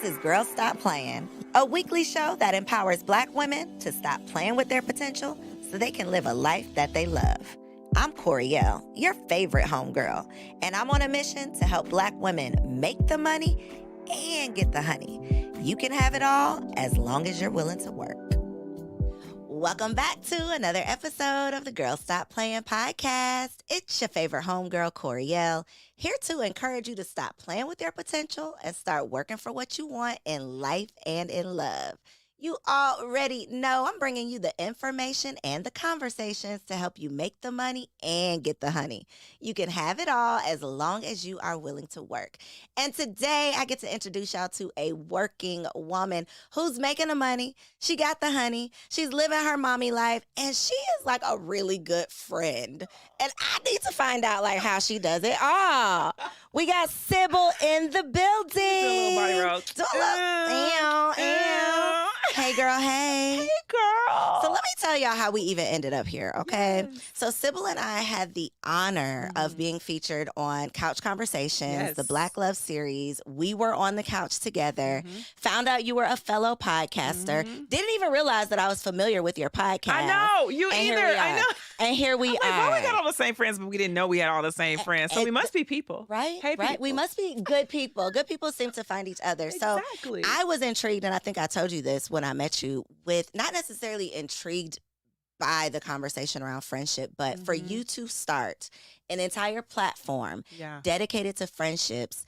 This is Girls Stop Playing, a weekly show that empowers Black women to stop playing with their potential so they can live a life that they love. I'm Koereyelle, your favorite homegirl, and I'm on a mission to help Black women make the money and get the honey. You can have it all as long as you're willing to work. Welcome back to another episode of the Girls Stop Playing podcast. It's your favorite homegirl, Koereyelle, here to encourage you to stop playing with your potential and start working for what you want in life and in love. You already know I'm bringing you the information and the conversations to help you make the money and get the honey. You can have it all as long as you are willing to work. And today I get to introduce y'all to a working woman who's making the money. She got the honey. She's living her mommy life, and she is like a really good friend. And I need to find out like how she does it all. We got Sybil in the building. Do a little body roll. Hey, girl, hey. Hey, girl. So let me tell y'all how we even ended up here, okay? Yes. So Sybil and I had the honor of being featured on Couch Conversations, the Black Love series. We were on the couch together, found out you were a fellow podcaster, didn't even realize that I was familiar with your podcast. I know. You And either. here we I are. know. And here we Like, are. well, we got all the same friends, but we didn't know we had all the same friends. So we must be people. Right? Hey, right. people. We must be good people. Good people seem to find each other. Exactly. So I was intrigued, and I think I told you this when I met you, with not necessarily intrigued by the conversation around friendship, but for you to start an entire platform dedicated to friendships,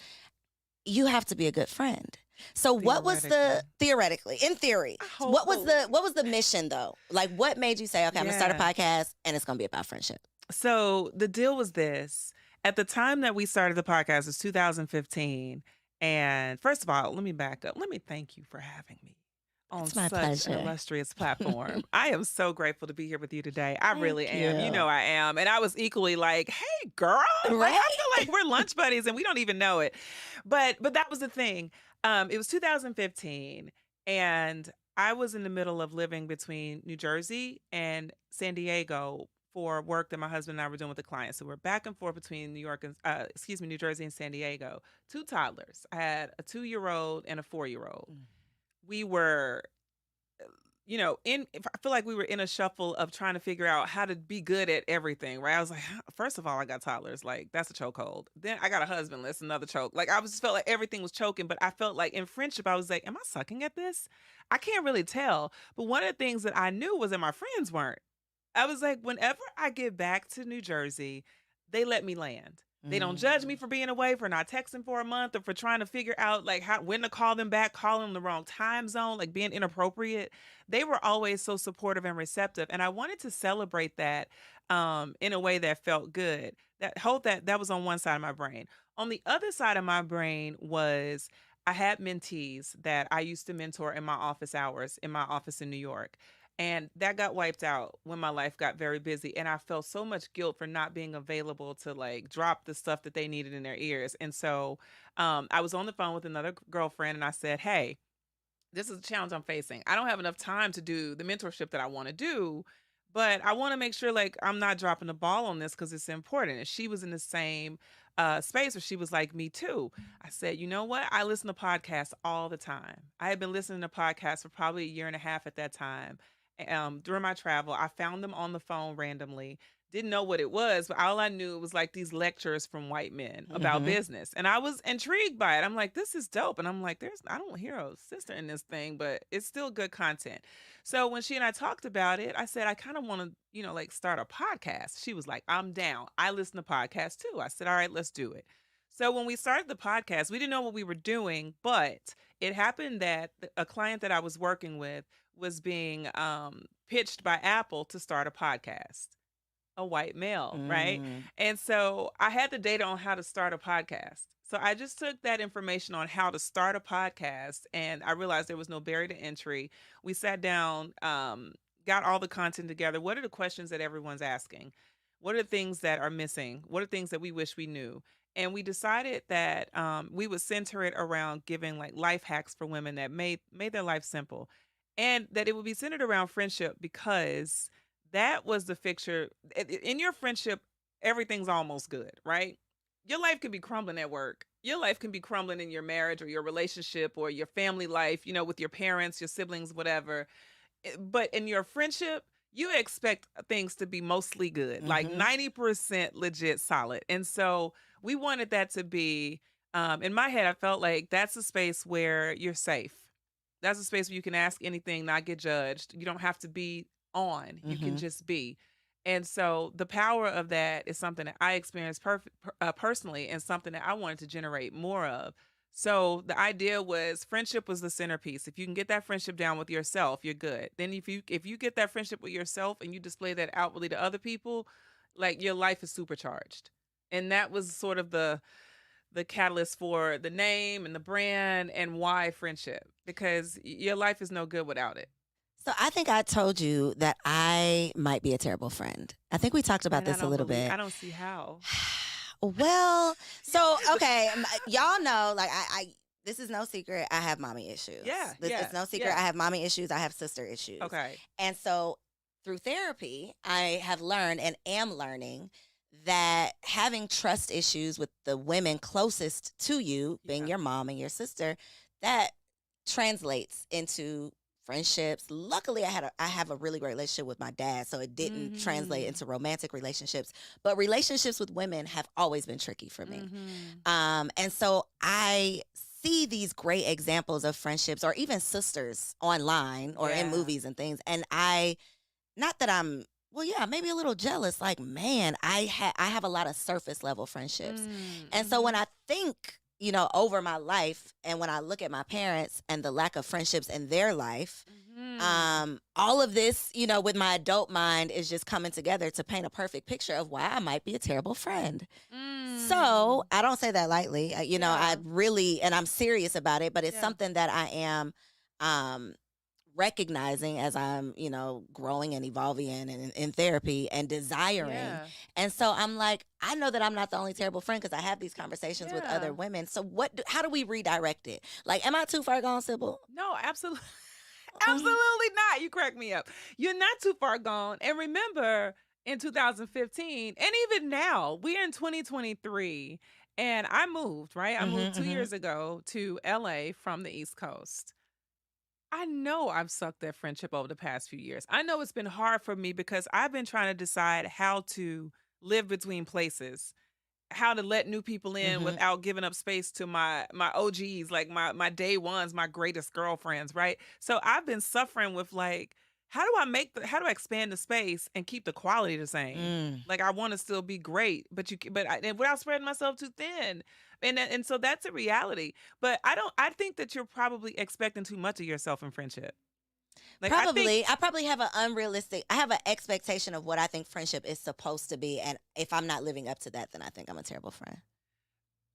you have to be a good friend. So what was the in theory, what was the mission though? Like what made you say, okay, I'm gonna start a podcast and it's gonna be about friendship? So the deal was this. At the time that we started the podcast, it was 2015. And first of all, let me back up. Let me thank you for having me on It's my such pleasure. an illustrious platform. I am so grateful to be here with you today. I really am. you. You know I am. And I was equally like, hey, girl. Like, Right? I feel like we're lunch buddies and we don't even know it. But that was the thing. It was 2015, and I was in the middle of living between New Jersey and San Diego for work that my husband and I were doing with the clients. So we're back and forth between New Jersey and San Diego. 2 toddlers. I had a 2-year-old and a 4-year-old. We were, I feel like we were in a shuffle of trying to figure out how to be good at everything, right? I was like, first of all, I got toddlers. Like, that's a chokehold. Then I got a husband. That's another choke. Like, felt like everything was choking, but I felt like in friendship, I was like, am I sucking at this? I can't really tell. But one of the things that I knew was that my friends weren't. I was like, whenever I get back to New Jersey, they let me land. They don't judge me for being away, for not texting for a month, or for trying to figure out like when to call them back, calling them the wrong time zone, like being inappropriate. They were always so supportive and receptive. And I wanted to celebrate that in a way that felt good. That was on one side of my brain. On the other side of my brain was I had mentees that I used to mentor in my office hours in my office in New York. And that got wiped out when my life got very busy. And I felt so much guilt for not being available to like drop the stuff that they needed in their ears. And so I was on the phone with another girlfriend and I said, hey, this is a challenge I'm facing. I don't have enough time to do the mentorship that I want to do, but I want to make sure like I'm not dropping the ball on this because it's important. And she was in the same space where she was like me too. I said, you know what? I listen to podcasts all the time. I had been listening to podcasts for probably 1.5 years at that time. During my travel, I found them on the phone randomly. Didn't know what it was, but all I knew was like these lectures from white men about business. And I was intrigued by it. I'm like, this is dope. And I'm like, I don't hear a sister in this thing, but it's still good content. So when she and I talked about it, I said, I kind of want to, like start a podcast. She was like, I'm down. I listen to podcasts too. I said, all right, let's do it. So when we started the podcast, we didn't know what we were doing, but it happened that a client that I was working with was being pitched by Apple to start a podcast, a white male, right? And so I had the data on how to start a podcast. So I just took that information on how to start a podcast, and I realized there was no barrier to entry. We sat down, got all the content together. What are the questions that everyone's asking? What are the things that are missing? What are things that we wish we knew? And we decided that we would center it around giving like life hacks for women that made their life simple. And that it would be centered around friendship because that was the fixture. In your friendship, everything's almost good, right? Your life could be crumbling at work your life can be crumbling in your marriage or your relationship or your family life, with your parents, your siblings, whatever. But in your friendship, you expect things to be mostly good, like Mm-hmm. 90% legit solid. And so we wanted that to be, in my head, I felt like that's a space where you're safe. That's a space where you can ask anything, not get judged. You don't have to be on, you can Mm-hmm. just be. And so the power of that is something that I experienced personally and something that I wanted to generate more of. So the idea was friendship was the centerpiece. If you can get that friendship down with yourself, you're good. Then if you get that friendship with yourself and you display that outwardly to other people, like your life is supercharged. And that was sort of the catalyst for the name and the brand and why friendship, because your life is no good without it. So I think I told you that I might be a terrible friend. I think we talked about And this a little bit. I don't see how. Well, so okay, y'all know, like this is no secret. I have mommy issues. Yeah, It's no secret. yeah. I have mommy issues. I have sister issues. Okay. And so through therapy, I have learned and am learning that having trust issues with the women closest to you, being Yeah. your mom and your sister, that translates into friendships. Luckily, I have a really great relationship with my dad, so it didn't translate Mhm. into romantic relationships. But relationships with women have always been tricky for me. And so I see these great examples of friendships or even sisters online or in Yeah. movies and things, and not that I'm well, yeah, maybe a little jealous. Like, man, I have a lot of surface level friendships, and so when I think, over my life, and when I look at my parents and the lack of friendships in their life, all of this, with my adult mind is just coming together to paint a perfect picture of why I might be a terrible friend. So I don't say that lightly. I Yeah. really, and I'm serious about it, but it's Yeah. something that I am recognizing as I'm, growing and evolving in therapy and desiring. Yeah. And so I'm like, I know that I'm not the only terrible friend because I have these conversations with other Yeah. women. So how do we redirect it? Like, am I too far gone, Sybil? No, absolutely. Absolutely not. You crack me up. You're not too far gone. And remember, in 2015, and even now, we're in 2023, and I moved, right? I moved 2 years ago to LA from the East Coast. I know I've sucked that friendship over the past few years. I know it's been hard for me because I've been trying to decide how to live between places, how to let new people in Mhm. without giving up space to my OGs, like my day ones, my greatest girlfriends, right? So I've been suffering with like, how do I expand the space and keep the quality the same? Mm. Like I want to still be great, and without spreading myself too thin. And so that's a reality. But I think that you're probably expecting too much of yourself in friendship. Like I think Probably. I probably have I have an expectation of what I think friendship is supposed to be. And if I'm not living up to that, then I think I'm a terrible friend.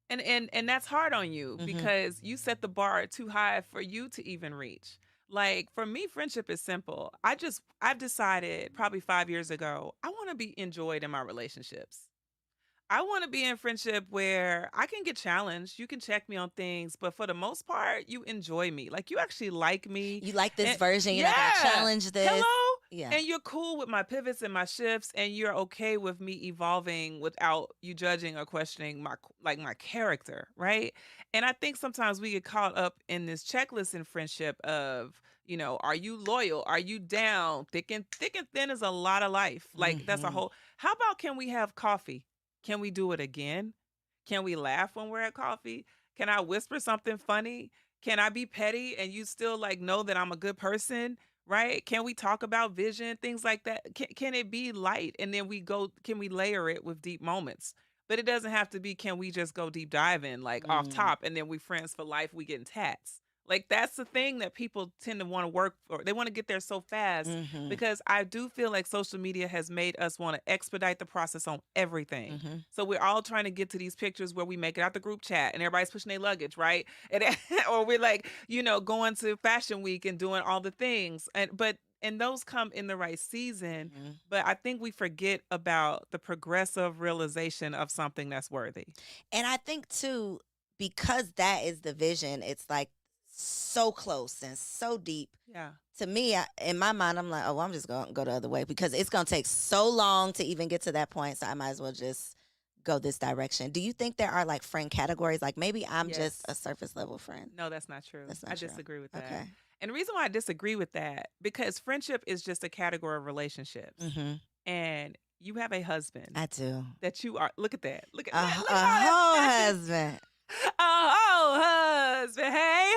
and that's hard on you Mhm. because you set the bar too high for you to even reach. Like for me, friendship is simple. I've decided probably 5 years ago, I want to be enjoyed in my relationships. I want to be in friendship where I can get challenged. You can check me on things, but for the most part, you enjoy me. Like you actually like me. You like this And version, you're not going to yeah. challenge this. Hello. Yeah. And you're cool with my pivots and my shifts, and you're okay with me evolving without you judging or questioning my character, right? And I think sometimes we get caught up in this checklist in friendship of, are you loyal? Are you down? Thick and thin is a lot of life. Like that's a Mhm. whole. How about can we have coffee? Can we do it again? Can we laugh when we're at coffee? Can I whisper something funny? Can I be petty and you still like know that I'm a good person? Right? Can we talk about vision, things like that? Can it be light? And then can we layer it with deep moments? But it doesn't have to be, can we just go deep diving like off Mm. top and then we friends for life, we getting tats. Like that's the thing that people tend to want to work for. They want to get there so fast Mhm. because I do feel like social media has made us want to expedite the process on everything. Mhm. So we're all trying to get to these pictures where we make it out the group chat and everybody's pushing their luggage, right? And or we're like, going to fashion week and doing all the things. And those come in the right season, Mhm. but I think we forget about the progressive realization of something that's worthy. And I think too, because that is the vision, it's like so close and so deep. Yeah. To me, in my mind, I'm like, oh, I'm just going to go the other way because it's going to take so long to even get to that point. So I might as well just go this direction. Do you think there are like friend categories? Like maybe I'm just a Yes. surface level friend. No, that's not true. That's I not true. disagree with that. Okay. And the reason why I disagree with that, because friendship is just a category of relationships. Mm-hmm. And you have a husband I do. that you are. Look at that. Look at A that. Look whole at all that passion. husband. Oh, husband. Hey,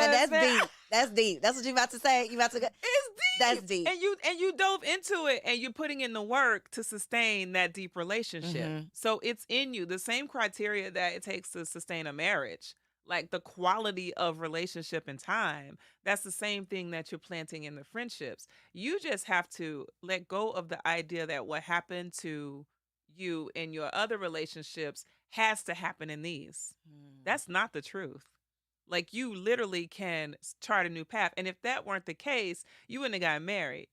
And husband. that's deep. That's deep. That's what you about to say. You about to go. It's deep. That's deep. And you dove into it and you're putting in the work to sustain that deep relationship. Mhm. So it's in you. The same criteria that it takes to sustain a marriage. Like the quality of relationship and time. That's the same thing that you're planting in the friendships. You just have to let go of the idea that what happened to you in your other relationships has to happen in these. That's not the truth. Like you literally can chart a new path. And if that weren't the case, you wouldn't have gotten married.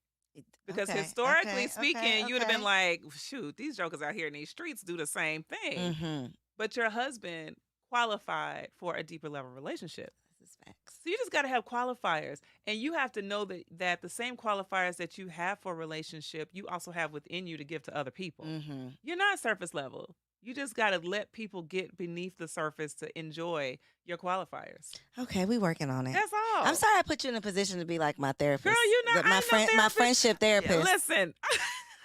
Because Okay, historically okay, speaking, okay, you would have been okay. like, shoot, these jokers out here in these streets do the same thing. Mm-hmm. But your husband qualified for a deeper level relationship. This is facts. So you just got to have qualifiers. And you have to know that the same qualifiers that you have for a relationship, you also have within you to give to other people. Mm-hmm. You're not surface level. You just got to let people get beneath the surface to enjoy your qualifiers. Okay, we working on it. That's all. I'm sorry I put you in a position to be like my therapist. Girl, you're not. My friendship therapist. Yeah, listen,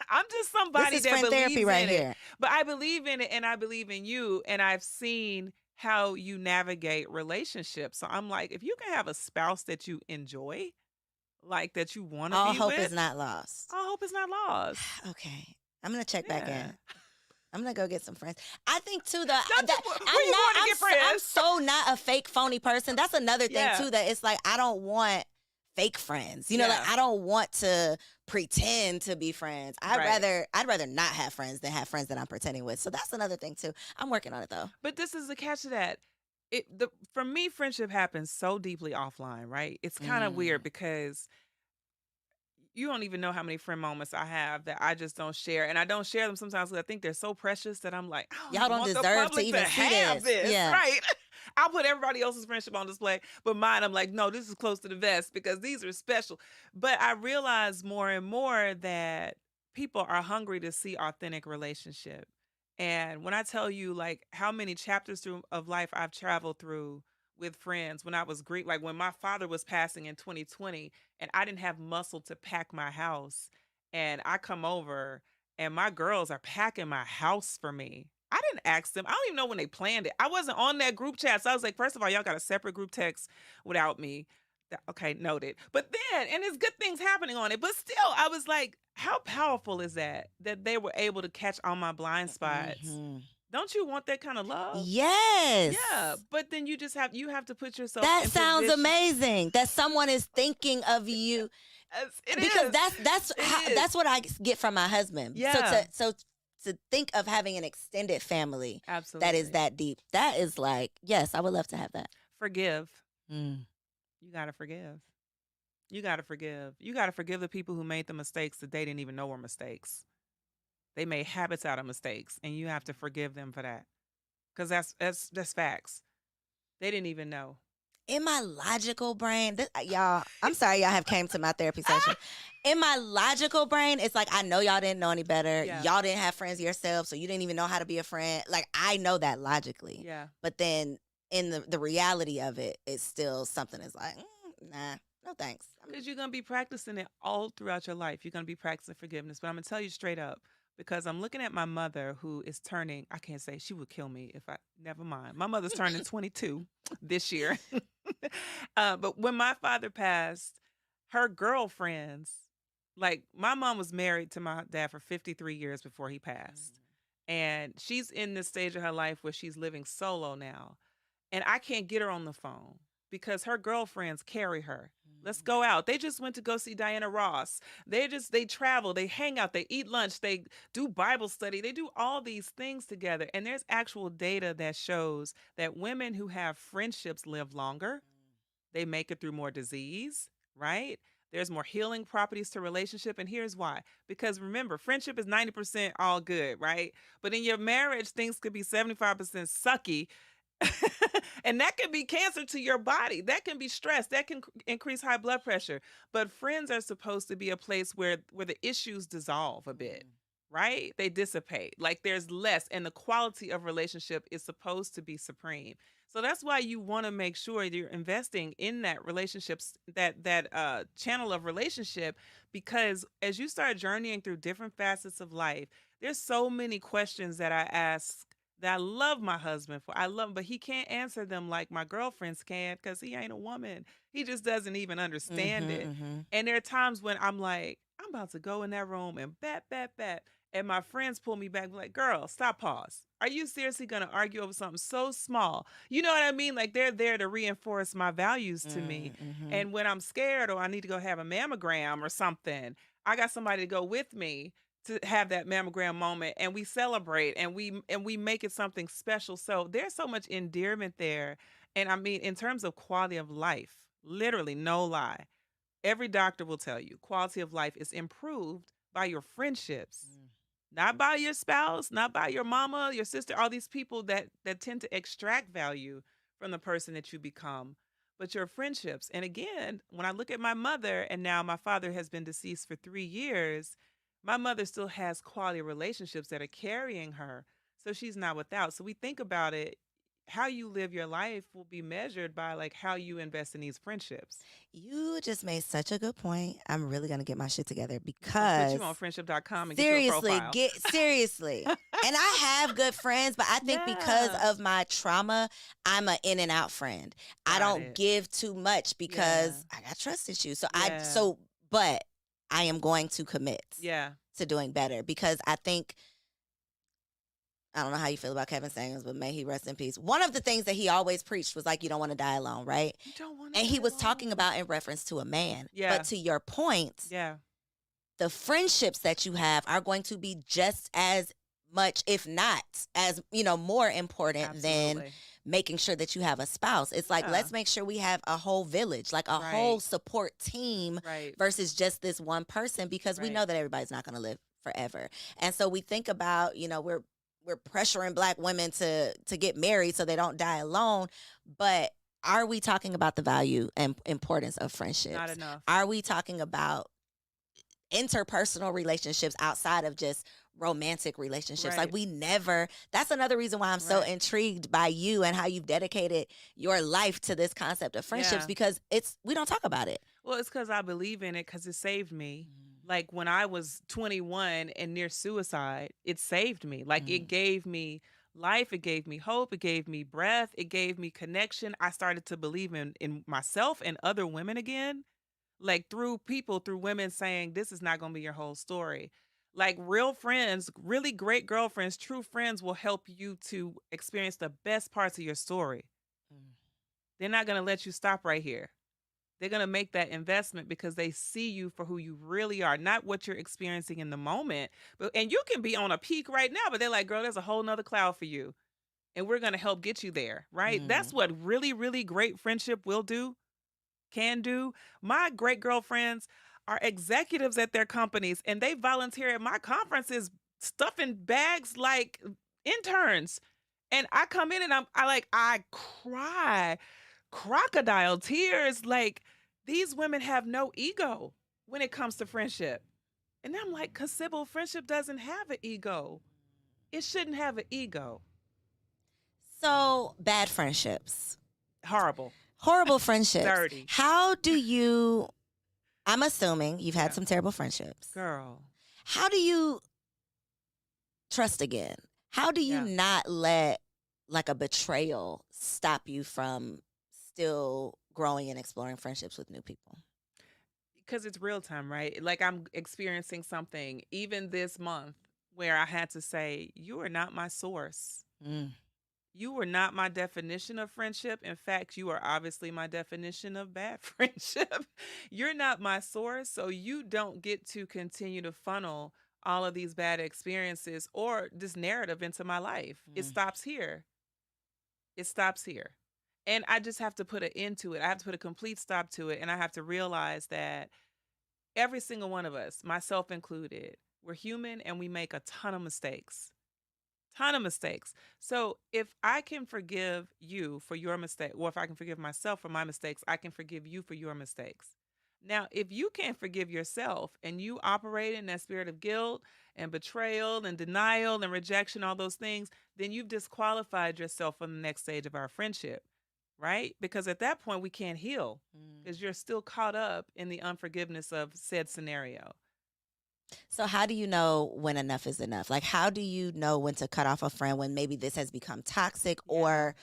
I'm just somebody this is that friend believes therapy in right it. here. But I believe in it, and I believe in you, and I've seen how you navigate relationships. So I'm like, if you can have a spouse that you enjoy, like that you want to be with, all hope is not lost. all hope is not lost. Okay, I'm gonna check back Yeah. in. I'm gonna go get some friends. I think too Where that you going to get friends? I'm so not a fake phony person. That's another thing Yeah. too, that it's like I don't want fake friends. You know, like Yeah. I don't want to pretend to be friends. Right. I'd rather not have friends than have friends that I'm pretending with. So that's another thing too. I'm working on it though. But this is the catch to that. For me, friendship happens so deeply offline, right? It's kind of weird because you don't even know how many friend moments I have that I just don't share. And I don't share them sometimes because I think they're so precious that I'm like, I Y'all don't want the deserve to public even see have this. Yeah. Right. I'll put everybody else's friendship on display, but mine, I'm like, no, this is close to the vest because these are special. But I realize more and more that people are hungry to see authentic relationship. And when I tell you like how many chapters of life I've traveled through with friends when I was Greek, like when my father was passing in 2020 and I didn't have muscle to pack my house and I come over and my girls are packing my house for me. I didn't ask them. I don't even know when they planned it. I wasn't on that group chat. So I was like, first of all, y'all got a separate group text without me. Okay, noted. But then, and there's good things happening on it. But still, I was like, how powerful is that they were able to catch all my blind spots? Mhm. Don't you want that kind of love? Yes. Yeah, but then you have to put yourself That in sounds position. amazing. That someone is thinking of you. It Because is. that's what I get from my husband. Yeah. So to think of having an extended family Absolutely. that is that deep, that is like, yes, I would love to have that. Forgive. Mm. You got to forgive. You got to forgive. You got to forgive the people who made the mistakes that they didn't even know were mistakes. They made habits out of mistakes, and you have to forgive them for that. Because that's facts. They didn't even know. In my logical brain, y'all, I'm sorry y'all have came to my therapy session. In my logical brain, it's like, I know y'all didn't know any better. Yeah. Y'all didn't have friends yourself, so you didn't even know how to be a friend. Like, I know that logically. Yeah. But then in the reality of it, it's still something that's like, nah, no thanks. Because you're going to be practicing it all throughout your life. You're going to be practicing forgiveness. But I'm going to tell you straight up, because I'm looking at my mother who is turning, I can't say, she would kill me if never mind. My mother's turning 22 this year. But when my father passed, her girlfriends, like my mom was married to my dad for 53 years before he passed. And she's in this stage of her life where she's living solo now. And I can't get her on the phone because her girlfriends carry her. Let's go out. They just went to go see Diana Ross. They travel, they hang out, they eat lunch, they do Bible study, they do all these things together. And there's actual data that shows that women who have friendships live longer. They make it through more disease, right? There's more healing properties to relationship. And here's why. Because remember, friendship is 90% all good, right? But in your marriage, things could be 75% sucky. And that can be cancer to your body. That can be stress. That can increase high blood pressure. But friends are supposed to be a place where the issues dissolve a bit. right? They dissipate. Like there's less, and the quality of relationship is supposed to be supreme. So that's why you want to make sure you're investing in that relationships, that channel of relationship, because as you start journeying through different facets of life, there's so many questions that I ask that I love my husband for. I love him, but he can't answer them like my girlfriends can because he ain't a woman. He just doesn't even understand Mm-hmm, it. mm-hmm. And there are times when I'm like, I'm about to go in that room and bat. And my friends pull me back, like, girl, stop, pause. Are you seriously going to argue over something so small? You know what I mean? Like, they're there to reinforce my values to me. Mm-hmm. And when I'm scared or I need to go have a mammogram or something, I got somebody to go with me to have that mammogram moment, and we celebrate and we make it something special. So there's so much endearment there. And I mean, in terms of quality of life, literally, no lie, every doctor will tell you quality of life is improved by your friendships, not by your spouse, not by your mama, your sister, all these people that tend to extract value from the person that you become, but your friendships. And again, when I look at my mother, and now my father has been deceased for 3 years, my mother still has quality relationships that are carrying her. So she's not without. So we think about it, how you live your life will be measured by like how you invest in these friendships. You just made such a good point. I'm really gonna get my shit together Gonna put because you on friendship.com and get you a seriously, profile. get seriously. And I have good friends, but I think because Yeah. of my trauma, I'm an in and out friend. I Got don't it. give too much Yeah. because I got trust issues. So Yeah. but I am going to commit Yeah. to doing better because I think I don't know how you feel about Kevin Samuels, but may he rest in peace. One of the things that he always preached was like, you don't want to die alone, right? You don't want to And he die was talking alone. about in reference to a man. Yeah. But to your point, Yeah. the friendships that you have are going to be just as much, if not as, more important than Absolutely. making sure that you have a spouse. It's like, Yeah. let's make sure we have a whole village, like a whole Right. support team Right. versus just this one person, because we Right. know that everybody's not going to live forever. And so we think about, we're pressuring black women to get married so they don't die alone, but are we talking about the value and importance of Not friendships? enough. Are we talking about interpersonal relationships outside of just romantic relationships? Like, Right. we never, that's another reason why I'm so Right. intrigued by you and how you've dedicated your life to this concept of friendships, Yeah. because we don't talk about it. Well, it's because I believe in it because it saved me. Like when I was 21 and near suicide, it saved me. Like it gave me life, it gave me hope, it gave me breath, it gave me connection. I started to believe in myself and other women again. Like through people, through women saying, this is not going to be your whole story. Like real friends, really great girlfriends, true friends will help you to experience the best parts of your story. They're not going to let you stop right here. They're going to make that investment because they see you for who you really are, not what you're experiencing in the moment. And you can be on a peak right now, but they're like, girl, there's a whole nother cloud for you. And we're going to help get you there, right? That's what really, really great friendship will do, can do. My great girlfriends are executives at their companies, and they volunteer at my conferences stuffing bags like interns. And I come in and I cry crocodile tears. Like these women have no ego when it comes to friendship. And I'm like, cause Sybil, friendship doesn't have an ego. It shouldn't have an ego. So, bad friendships, Horrible. horrible friendships. Dirty. How do you, I'm assuming you've had Yeah. some terrible friendships. Girl. How do you trust again? How do you Yeah. not let like a betrayal stop you from still growing and exploring friendships with new people? Because it's real time, right? Like I'm experiencing something even this month where I had to say, you are not my source. You were not my definition of friendship. In fact, you are obviously my definition of bad friendship. You're not my source, so you don't get to continue to funnel all of these bad experiences or this narrative into my life. It stops here. It stops here. And I just have to put an end to it. I have to put a complete stop to it. And I have to realize that every single one of us, myself included, we're human and we make a ton of mistakes. Ton of mistakes. So if I can forgive you for your mistake, or if I can forgive myself for my mistakes, I can forgive you for your mistakes. Now, if you can't forgive yourself and you operate in that spirit of guilt and betrayal and denial and rejection, all those things, then you've disqualified yourself from the next stage of our friendship, right? Because at that point, we can't heal because you're still caught up in the unforgiveness of said scenario. So how do you know when enough is enough? Like, how do you know when to cut off a friend when maybe this has become toxic? Yeah. Or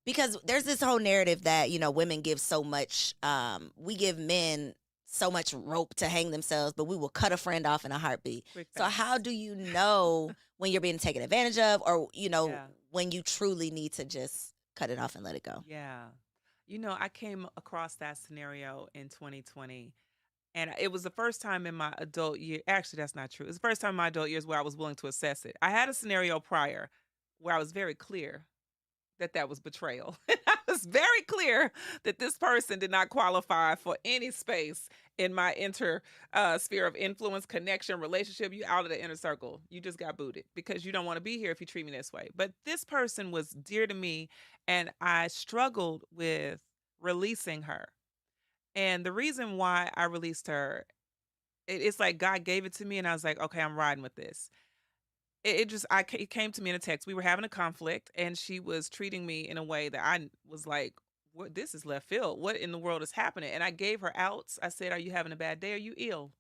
because there's this whole narrative that, women give so much, we give men so much rope to hang themselves, but we will cut a friend off in a heartbeat. Quick So how fast. do you know when you're being taken advantage of, or, Yeah. when you truly need to just cut it off and let it go? Yeah. I came across that scenario in 2020. And it was the first time in my adult year. Actually, that's not true. It's the first time in my adult years where I was willing to assess it. I had a scenario prior where I was very clear that that was betrayal. I was very clear that this person did not qualify for any space in my sphere of influence, connection, relationship. You out of the inner circle. You just got booted because you don't want to be here if you treat me this way. But this person was dear to me, and I struggled with releasing her. And the reason why I released her, it's like God gave it to me, and I was like, okay, I'm riding with this. It came to me in a text. We were having a conflict, and she was treating me in a way that I was like, "What? This is left field. What in the world is happening?" And I gave her outs. I said, "Are you having a bad day? Are you ill?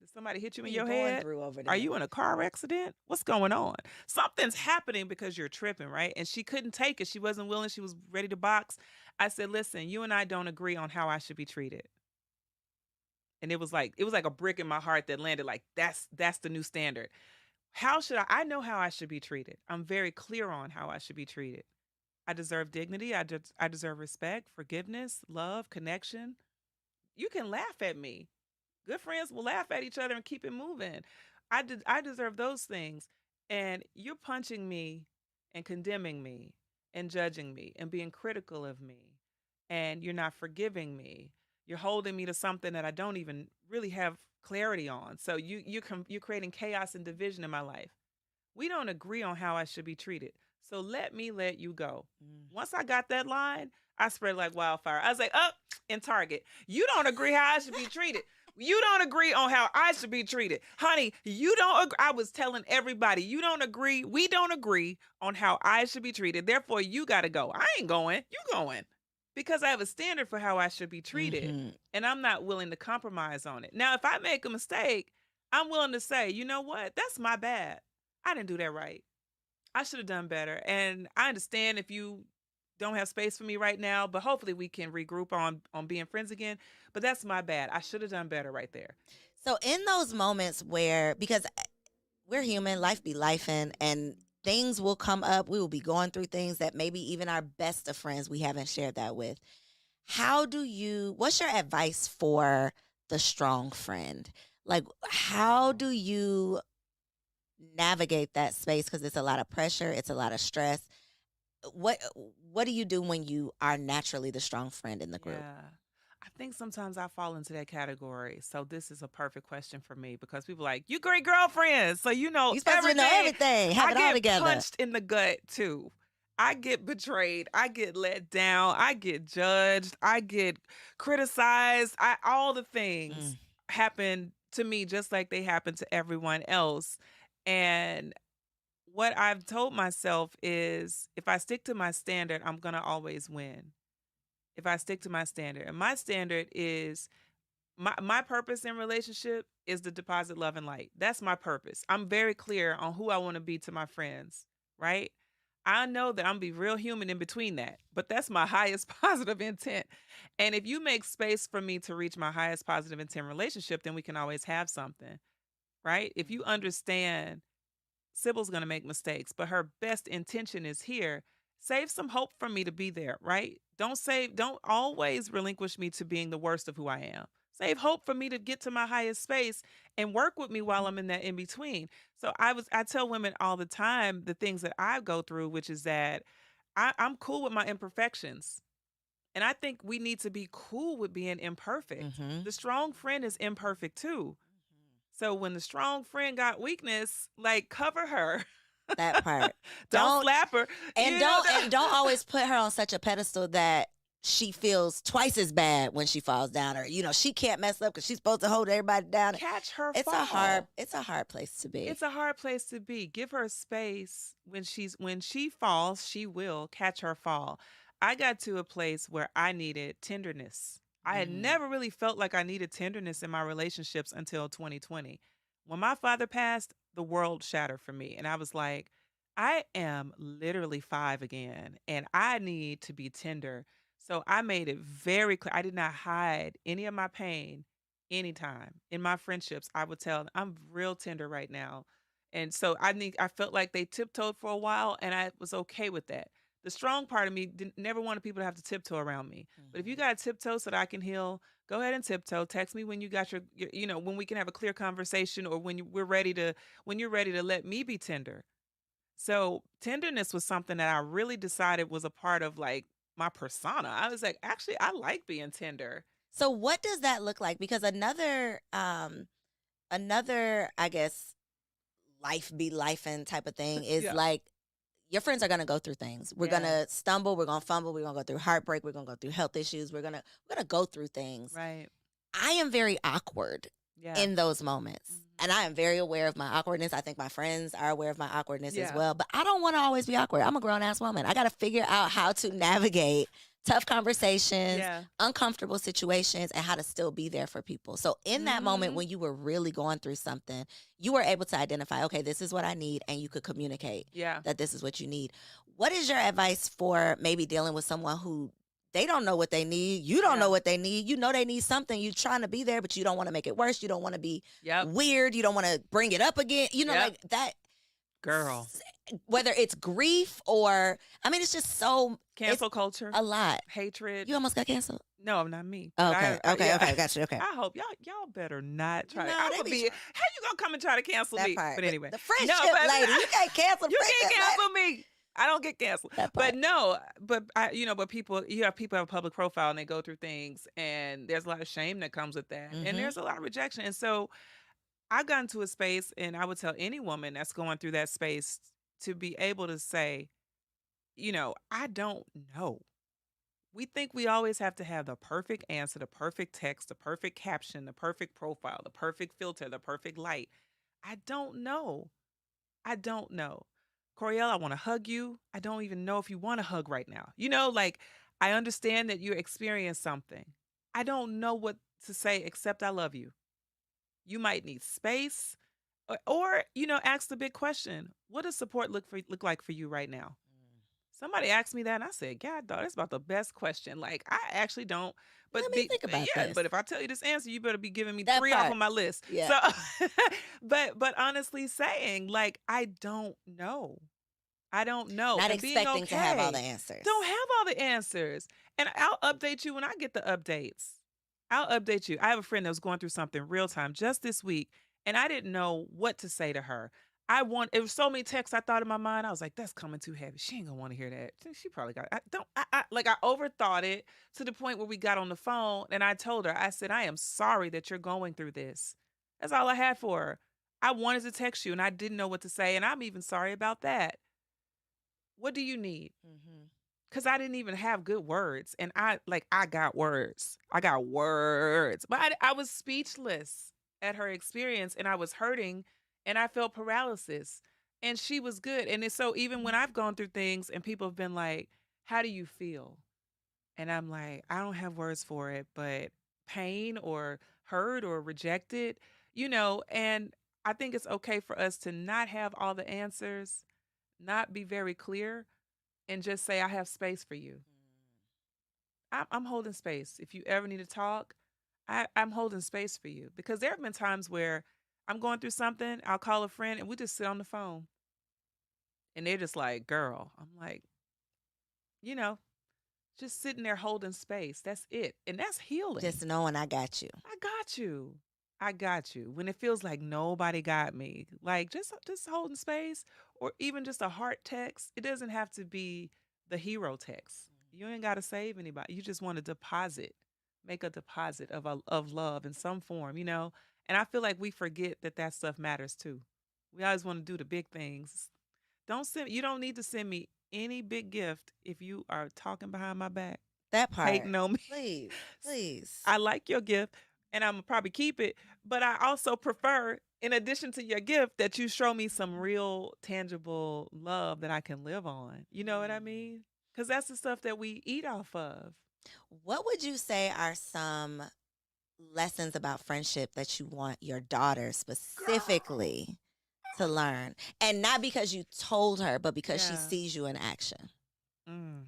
Did somebody hit you in What are you your going head? through over Are there? you in a car accident? What's going on? Something's happening because you're tripping, right?" And she couldn't take it. She wasn't willing. She was ready to box. I said, "Listen, you and I don't agree on how I should be treated." And it was like a brick in my heart that landed like that's the new standard. How should I know how I should be treated. I'm very clear on how I should be treated. I deserve dignity. I deserve respect, forgiveness, love, connection. You can laugh at me. Good friends will laugh at each other and keep it moving. I deserve those things. And you're punching me and condemning me and judging me and being critical of me. And you're not forgiving me. You're holding me to something that I don't even really have clarity on. So you're creating chaos and division in my life. We don't agree on how I should be treated. So let me let you go. Once I got that line, I spread like wildfire. I was like, up in Target. You don't agree how I should be treated. You don't agree on how I should be treated. Honey, you don't agree. I was telling everybody, you don't agree. We don't agree on how I should be treated. Therefore, you got to go. I ain't going. You going. Because I have a standard for how I should be treated. And I'm not willing to compromise on it. Now, if I make a mistake, I'm willing to say, you know what? That's my bad. I didn't do that right. I should have done better. And I understand if you don't have space for me right now, but hopefully we can regroup on being friends again. But that's my bad. I should have done better right there. So in those moments where, because we're human, life be lifing, and things will come up. We will be going through things that maybe even our best of friends we haven't shared that with. What's your advice for the strong friend? Like, how do you navigate that space? Because it's a lot of pressure, it's a lot of stress. What do you do when you are naturally the strong friend in the group? Yeah. I think sometimes I fall into that category. So this is a perfect question for me because people are like, you great girlfriends. So you know You're supposed to know everything. Have I it all get together. punched in the gut too. I get betrayed. I get let down. I get judged. I get criticized. All the things happen to me just like they happen to everyone else. And what I've told myself is if I stick to my standard, I'm going to always win. If I stick to my standard. And my standard is my purpose in relationship is to deposit love and light. That's my purpose. I'm very clear on who I want to be to my friends, right? I know that I'm gonna be real human in between that, but that's my highest positive intent. And if you make space for me to reach my highest positive intent relationship, then we can always have something, right? If you understand Sybil's going to make mistakes, but her best intention is here. Save some hope for me to be there, right? Don't always relinquish me to being the worst of who I am. Save hope for me to get to my highest space and work with me while I'm in that in between. So I tell women all the time the things that I go through, which is that I'm cool with my imperfections. And I think we need to be cool with being imperfect. The strong friend is imperfect too. So when the strong friend got weakness, like cover her. That part. Don't slap her. And don't always put her on such a pedestal that she feels twice as bad when she falls down, or she can't mess up because she's supposed to hold everybody down. Catch her It's fall. it's a hard place to be. It's a hard place to be. Give her space. When she falls, she will catch her fall. I got to a place where I needed tenderness. I had Mm. never really felt like I needed tenderness in my relationships until 2020. When my father passed, the world shattered for me, and I was like, I am literally 5 again, and I need to be tender. So I made it very clear. I did not hide any of my pain anytime. In my friendships, I would tell them, I'm real tender right now. And so I felt like they tiptoed for a while, and I was okay with that. The strong part of me never wanted people to have to tiptoe around me. But if you Mhm. got to tiptoe so that I can heal, go ahead and tiptoe. Text me when you got when we can have a clear conversation, or when you're ready to let me be tender. So tenderness was something that I really decided was a part of like my persona. I was like, actually, I like being tender. So what does that look like? Because another I guess life be life and type of thing is Yeah. like your friends are gonna go through things. We're Yeah. gonna stumble, we're gonna fumble, we're gonna go through heartbreak, we're gonna go through health issues, we're gonna go through things. Right. I am very awkward Yeah. in those moments. Mhm. And I am very aware of my awkwardness. I think my friends are aware of my awkwardness as Yeah. well. But I don't want to always be awkward. I'm a grown ass woman. I got to figure out how to navigate tough conversations, Yeah. uncomfortable situations, and how to still be there for people. So, in that moment Mhm. when you were really going through something, you were able to identify, okay, this is what I need, and you could communicate Yeah. that this is what you need. What is your advice for maybe dealing with someone who they don't know what they need? You don't Yeah. know what they need. You know they need something. You're trying to be there, but you don't want to make it worse. You don't want to be Yep. weird. You don't want to bring it up again. Yep. Like that. Girl. Whether it's grief or, I mean, it's just so, it's Cancel culture, a lot. hatred. You almost got canceled. No, not me. Oh, But okay. Okay. yeah. Okay. Gotcha. Okay. I hope y'all better not try. No, I'm they gonna be be. trying. How you gonna come and try to cancel That me? part. But anyway, The no, friendship but lady. You can't cancel you can't friendship cancel me. I don't get canceled. lady. That But part. no, but but people, people have a public profile and they go through things, and there's a lot of shame that comes with that, and Mm-hmm. there's a lot of rejection. And so I got into a space, and I would tell any woman that's going through that space to be able to say, I don't know. We think we always have to have the perfect answer, the perfect text, the perfect caption, the perfect profile, the perfect filter, the perfect light. I don't know. I don't know. Koereyelle, I want to hug you. I don't even know if you want to hug right now. Like I understand that you experienced something. I don't know what to say except I love you. You might need space, or ask the big question. What does support look like for you right now? Somebody asked me that, and I said, "God, dog, that's about the best question." Like, I actually don't, Let but me think about yeah, this. but if I tell you this answer, you better be giving me That 3 off part. of my list. Yeah. So, but honestly, saying like, I don't know, I don't know, Not and being expecting to have all the okay, answers. don't have all the answers, and I'll update you when I get the updates. I'll update you. I have a friend that was going through something real time just this week, and I didn't know what to say to her. It was so many texts I thought in my mind. I was like, that's coming too heavy. She ain't gonna want to hear that. She probably got, I overthought it to the point where we got on the phone, and I told her, I said, I am sorry that you're going through this. That's all I had for her. I wanted to text you and I didn't know what to say. And I'm even sorry about that. What do you need? Mm-hmm. Because I didn't even have good words. And I got words. I got words. But I was speechless at her experience, and I was hurting, and I felt paralysis. And she was good. And it's so even when I've gone through things and people have been like, how do you feel? And I'm like, I don't have words for it, but pain or hurt or rejected, and I think it's okay for us to not have all the answers, not be very clear, and just say, I have space for you. I'm holding space. If you ever need to talk, I'm holding space for you. Because there have been times where I'm going through something, I'll call a friend and we just sit on the phone. And they're just like, girl. I'm like, you know, just sitting there holding space. That's it. And that's healing. Just knowing I got you. I got you. I got you. When it feels like nobody got me, like just holding space, or even just a heart text. It doesn't have to be the hero text. You ain't got to save anybody. You just want to deposit, make a deposit of love in some form. And I feel like we forget that stuff matters too. We always want to do the big things. You don't need to send me any big gift if you are talking behind my back. That part. hating on me. Please, please. I like your gift and I'm gonna probably keep it, but I also prefer, in addition to your gift, that you show me some real tangible love that I can live on. You know what I mean? Because that's the stuff that we eat off of. What would you say are some lessons about friendship that you want your daughter specifically to learn? And not because you told her, but because she Yeah. sees you in action. Mm.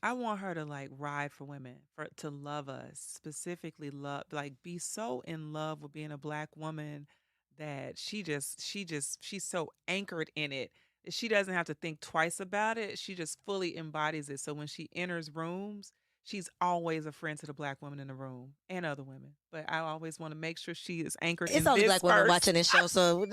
I want her to like ride for women, to love us, specifically love, like be so in love with being a black woman that she's so anchored in it that she doesn't have to think twice about it. She just fully embodies it. So when she enters rooms, she's always a friend to the black woman in the room and other women. But I always want to make sure she is anchored It's in only this black women first. watching this show, so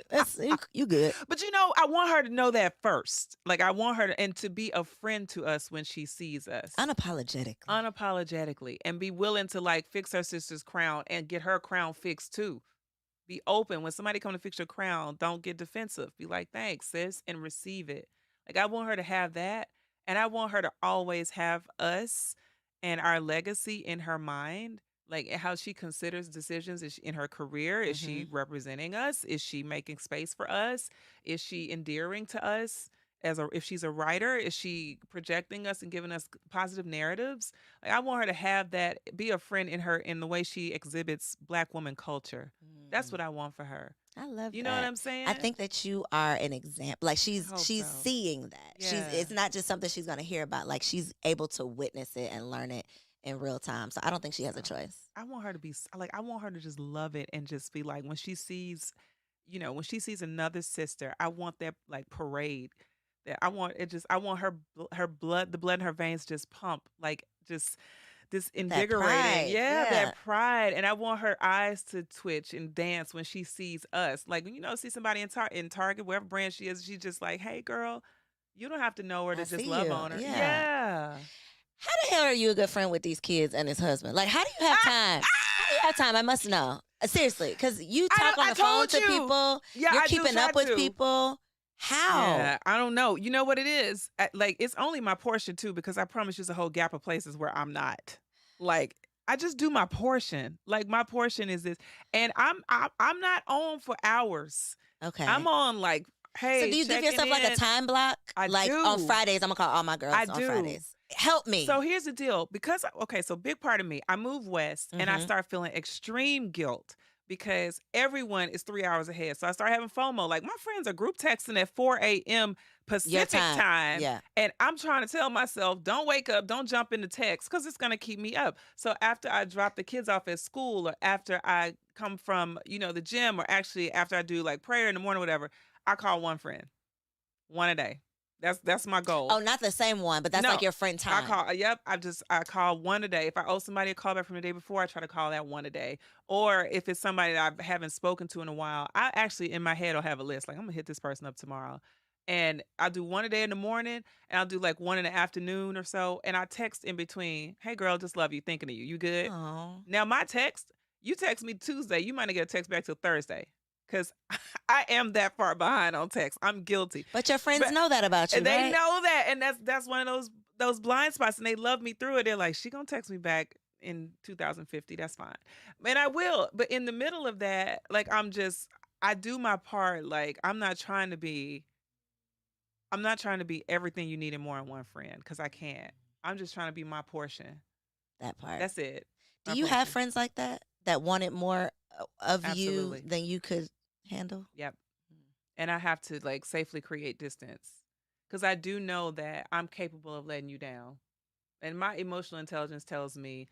that's you good. But you know, I want her to know that first. Like I want her to, and to be a friend to us when she sees us. Unapologetically. And be willing to like fix her sister's crown and get her crown fixed too. Be open. When somebody come to fix your crown, don't get defensive. Be like, thanks, sis, and receive it. Like I want her to have that. And I want her to always have us and our legacy in her mind. Like how she considers decisions in her career. Is she representing us? Is she making space for us? Is she endearing to us? If she's a writer, is she projecting us and giving us positive narratives? Like I want her to have that, be a friend in the way she exhibits black woman culture. That's what I want for her. I love You that. know what I'm saying? I think that you are an example. Like she's hope so. seeing that. Yeah. It's not just something she's gonna hear about. Like she's able to witness it and learn it in real time. So I don't think she has a choice. I want her to be like, I want her to just love it and just be like, when she sees, when she sees another sister, I want that like parade. That I want her blood, the blood in her veins just pump, like just this invigorating. pride, yeah. That pride. And I want her eyes to twitch and dance when she sees us. Like, see somebody in Target, wherever brand she is, she's just like, hey girl, you don't have to know her to I just see love you. on her. Yeah. Yeah. How the hell are you a good friend with these kids and his husband? Like, how do you have time? How do you have time? I must know. Seriously, because you talk on the phone to people. Yeah, you're I do keeping try up with to. people. How? Yeah, I don't know. You know what it is? Like, it's only my portion too, because I promise you there's a whole gap of places where I'm not. Like, I just do my portion. Like, my portion is this, and I'm not on for hours. Okay. I'm on like, hey. So do you give yourself like a time block? I like do. On Fridays, I'm gonna call all my girls I on do. Fridays. Help me. So here's the deal. Because so big part of me, I move west and I start feeling extreme guilt because everyone is 3 hours ahead. So I start having FOMO. Like my friends are group texting at 4 a.m. Pacific time. Yeah. And I'm trying to tell myself, don't wake up, don't jump into text because it's going to keep me up. So after I drop the kids off at school or after I come from, the gym, or actually after I do like prayer in the morning, whatever, I call one friend, one a day. That's my goal. Oh, not the same one, but that's like your friend time. I call one a day. If I owe somebody a call back from the day before, I try to call that one a day. Or if it's somebody that I haven't spoken to in a while, I actually in my head will have a list. Like I'm gonna hit this person up tomorrow. And I'll do one a day in the morning and I'll do like one in the afternoon or so. And I text in between, hey girl, just love you, thinking of you. You good? Aww. Now my text, you text me Tuesday, you might not get a text back till Thursday. Because I am that far behind on text. I'm guilty. But your friends know that about you, and they right? know that. And that's one of those blind spots. And they love me through it. They're like, she going to text me back in 2050. That's fine. And I will. But in the middle of that, like, I do my part. Like, I'm not trying to be everything you need and more in one friend. Because I can't. I'm just trying to be my portion. That part. That's it. Do you have friends like that? That wanted more of Absolutely. you than you could handle? Yep. And I have to like safely create distance because I do know that I'm capable of letting you down. And my emotional intelligence tells me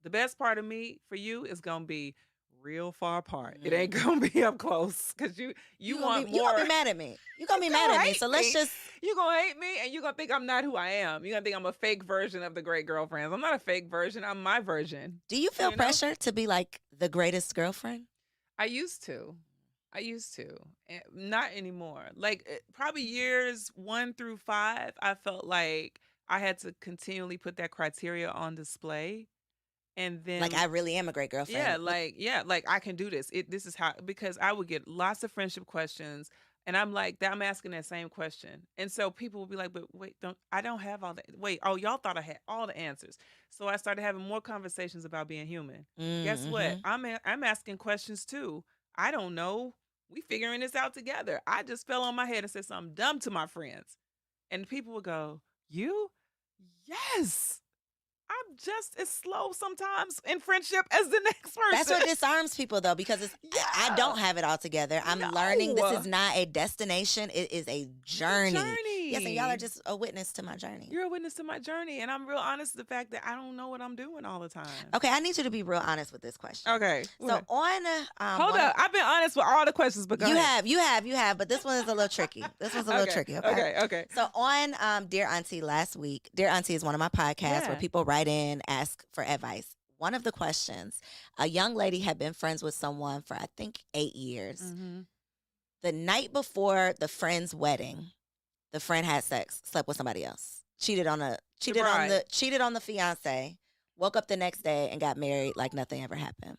the best part of me for you is going to be real far apart. It ain't going to be up close because you want more. You're going to be mad at me. You're going to be mad at me. So let's just. You're going to hate me and you're going to think I'm not who I am. You're going to think I'm a fake version of the great girlfriends. I'm not a fake version. I'm my version. Do you feel pressure to be like the greatest girlfriend? I used to. Not anymore. Like probably years 1 through 5, I felt like I had to continually put that criteria on display. And then like I really am a great girlfriend. Yeah, like I can do this. This is how, because I would get lots of friendship questions And I'm like, I'm asking that same question. And so people will be like, but wait, I don't have all the, wait, oh, y'all thought I had all the answers. So I started having more conversations about being human. Guess what? Mm-hmm. I'm asking questions too. I don't know. We figuring this out together. I just fell on my head and said something dumb to my friends. And people would go, you? Yes. I'm just as slow sometimes in friendship as the next person. That's what disarms people, though, because I don't have it all together. I'm learning this is not a destination. It is a journey. Yes, and y'all are just a witness to my journey. You're a witness to my journey, and I'm real honest with the fact that I don't know what I'm doing all the time. Okay, I need you to be real honest with this question. Okay. So on... Hold up. I've been honest with all the questions, but go ahead. You have, but this one is a little tricky. This one's a little tricky, Okay. So on Dear Auntie last week, Dear Auntie is one of my podcasts where people write in, ask for advice. One of the questions, a young lady had been friends with someone for, I think, 8 years. Mm-hmm. The night before the friend's wedding, the friend had sex, slept with somebody else, cheated on the fiance, woke up the next day and got married like nothing ever happened.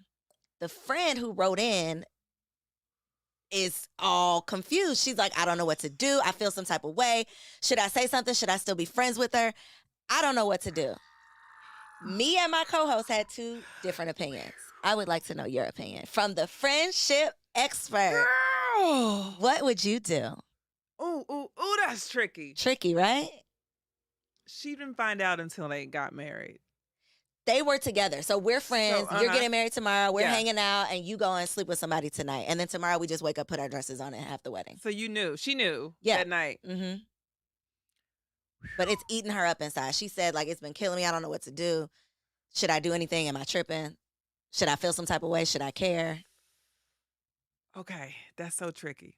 The friend who wrote in is all confused. She's like, I don't know what to do. I feel some type of way. Should I say something? Should I still be friends with her? I don't know what to do. Me and my co-host had 2 different opinions. I would like to know your opinion from the friendship expert. Girl. What would you do? Ooh, that's tricky. Tricky, right? She didn't find out until they got married. They were together. So we're friends. So, You're getting married tomorrow. We're hanging out, and you go and sleep with somebody tonight. And then tomorrow we just wake up, put our dresses on, and have the wedding. So you knew. She knew that night. Mm-hmm. But it's eating her up inside. She said, like, it's been killing me. I don't know what to do. Should I do anything? Am I tripping? Should I feel some type of way? Should I care? Okay, that's so tricky.